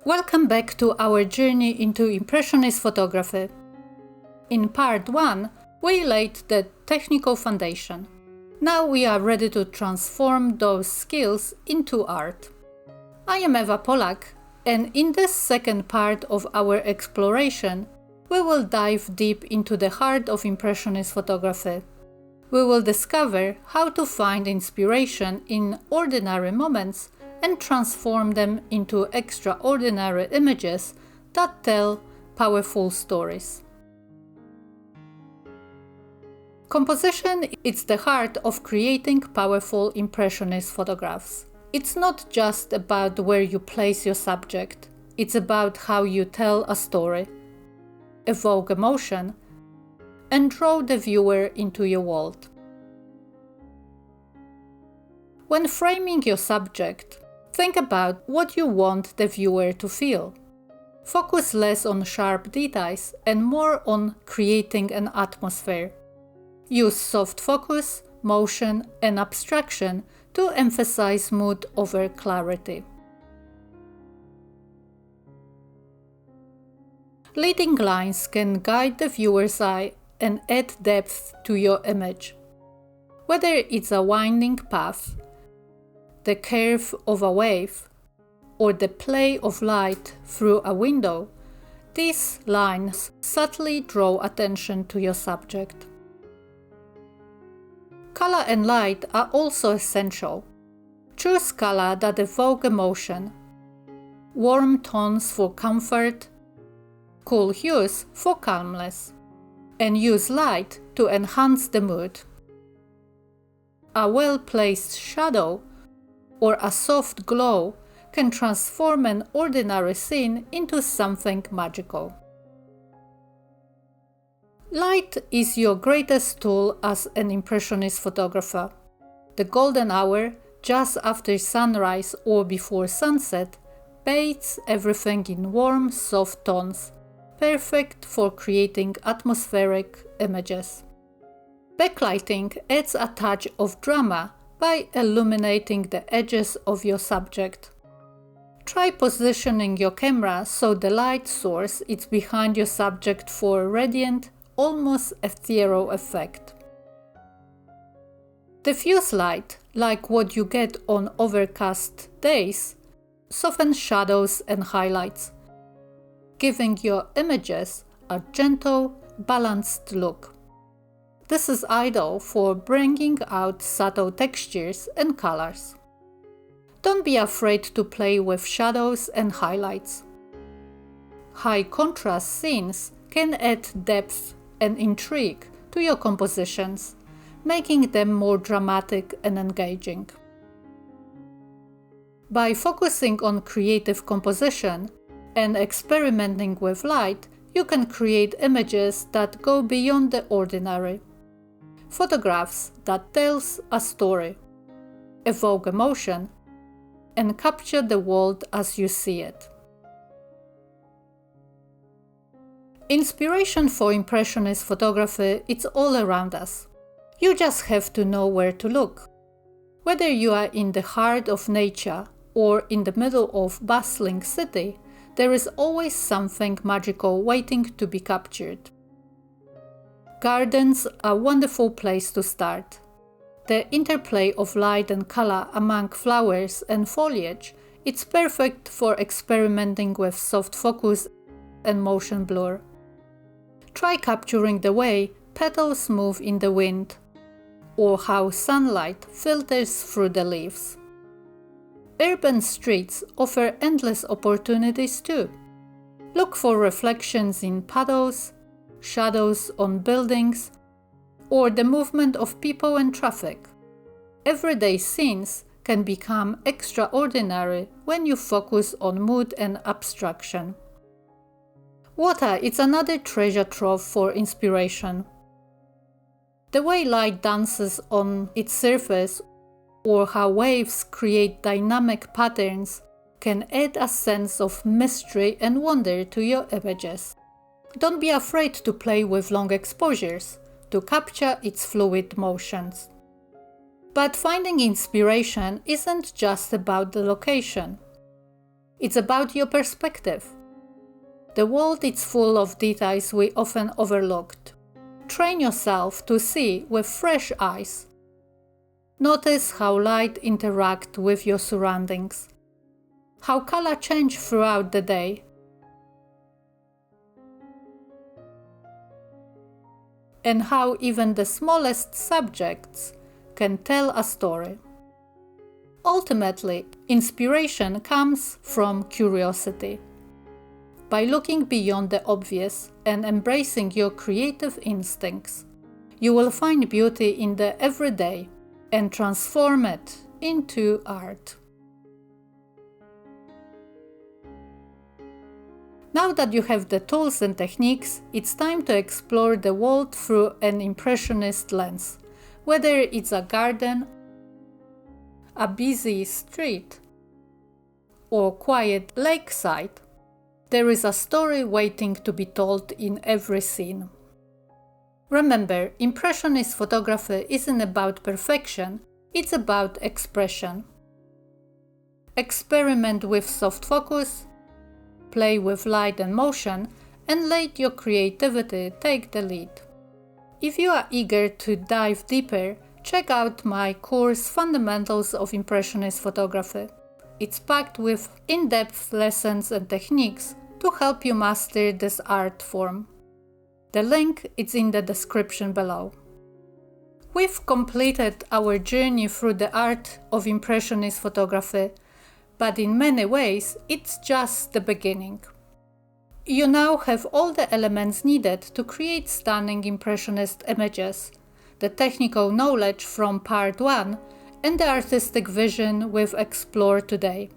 Welcome back to our journey into Impressionist photography. In part 1, we laid the technical foundation. Now we are ready to transform those skills into art. I am Eva Polak, and in this second part of our exploration, we will dive deep into the heart of Impressionist photography. We will discover how to find inspiration in ordinary moments and transform them into extraordinary images that tell powerful stories. Composition is the heart of creating powerful Impressionist photographs. It's not just about where you place your subject, it's about how you tell a story, evoke emotion, and draw the viewer into your world. When framing your subject, think about what you want the viewer to feel. Focus less on sharp details and more on creating an atmosphere. Use soft focus, motion, and abstraction to emphasize mood over clarity. Leading lines can guide the viewer's eye and add depth to your image. Whether it's a winding path, the curve of a wave, or the play of light through a window, these lines subtly draw attention to your subject. Color and light are also essential. Choose color that evoke emotion, warm tones for comfort, cool hues for calmness, and use light to enhance the mood. A well-placed shadow or a soft glow can transform an ordinary scene into something magical. Light is your greatest tool as an Impressionist photographer. The golden hour, just after sunrise or before sunset, bathes everything in warm, soft tones, perfect for creating atmospheric images. Backlighting adds a touch of drama by illuminating the edges of your subject. Try positioning your camera so the light source is behind your subject for a radiant, almost ethereal effect. Diffuse light, like what you get on overcast days, softens shadows and highlights, giving your images a gentle, balanced look. This is ideal for bringing out subtle textures and colors. Don't be afraid to play with shadows and highlights. High contrast scenes can add depth and intrigue to your compositions, making them more dramatic and engaging. By focusing on creative composition and experimenting with light, you can create images that go beyond the ordinary. Photographs that tells a story, evoke emotion, and capture the world as you see it. Inspiration for Impressionist photography is all around us. You just have to know where to look. Whether you are in the heart of nature or in the middle of a bustling city, there is always something magical waiting to be captured. Gardens are a wonderful place to start. The interplay of light and color among flowers and foliage is perfect for experimenting with soft focus and motion blur. Try capturing the way petals move in the wind, or how sunlight filters through the leaves. Urban streets offer endless opportunities too. Look for reflections in puddles, shadows on buildings, or the movement of people and traffic. Everyday scenes can become extraordinary when you focus on mood and abstraction. Water is another treasure trove for inspiration. The way light dances on its surface or how waves create dynamic patterns can add a sense of mystery and wonder to your images. Don't be afraid to play with long exposures to capture its fluid motions. But finding inspiration isn't just about the location. It's about your perspective. The world is full of details we often overlooked. Train yourself to see with fresh eyes. Notice how light interacts with your surroundings, how color changes throughout the day, and how even the smallest subjects can tell a story. Ultimately, inspiration comes from curiosity. By looking beyond the obvious and embracing your creative instincts, you will find beauty in the everyday and transform it into art. Now that you have the tools and techniques, it's time to explore the world through an Impressionist lens. Whether it's a garden, a busy street, or quiet lakeside, there is a story waiting to be told in every scene. Remember, Impressionist photography isn't about perfection, it's about expression. Experiment with soft focus, play with light and motion, and let your creativity take the lead. If you are eager to dive deeper, check out my course Fundamentals of Impressionist Photography. It's packed with in-depth lessons and techniques to help you master this art form. The link is in the description below. We've completed our journey through the art of Impressionist photography, but in many ways it's just the beginning. You now have all the elements needed to create stunning Impressionist images, the technical knowledge from part 1 and the artistic vision we've explored today.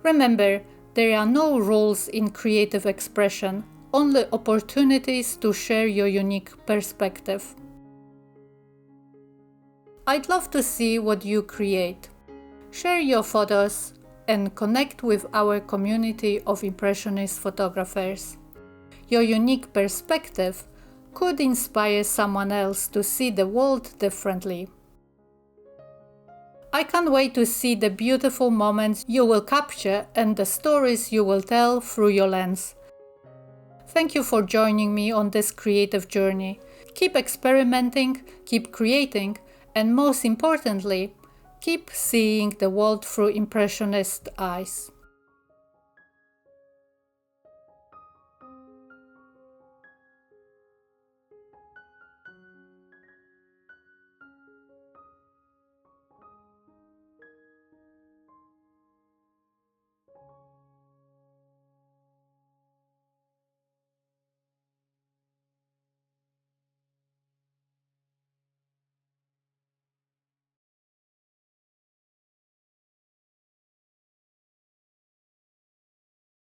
Remember, there are no rules in creative expression, only opportunities to share your unique perspective. I'd love to see what you create. Share your photos and connect with our community of Impressionist photographers. Your unique perspective could inspire someone else to see the world differently. I can't wait to see the beautiful moments you will capture and the stories you will tell through your lens. Thank you for joining me on this creative journey. Keep experimenting, keep creating, and most importantly, keep seeing the world through Impressionist eyes.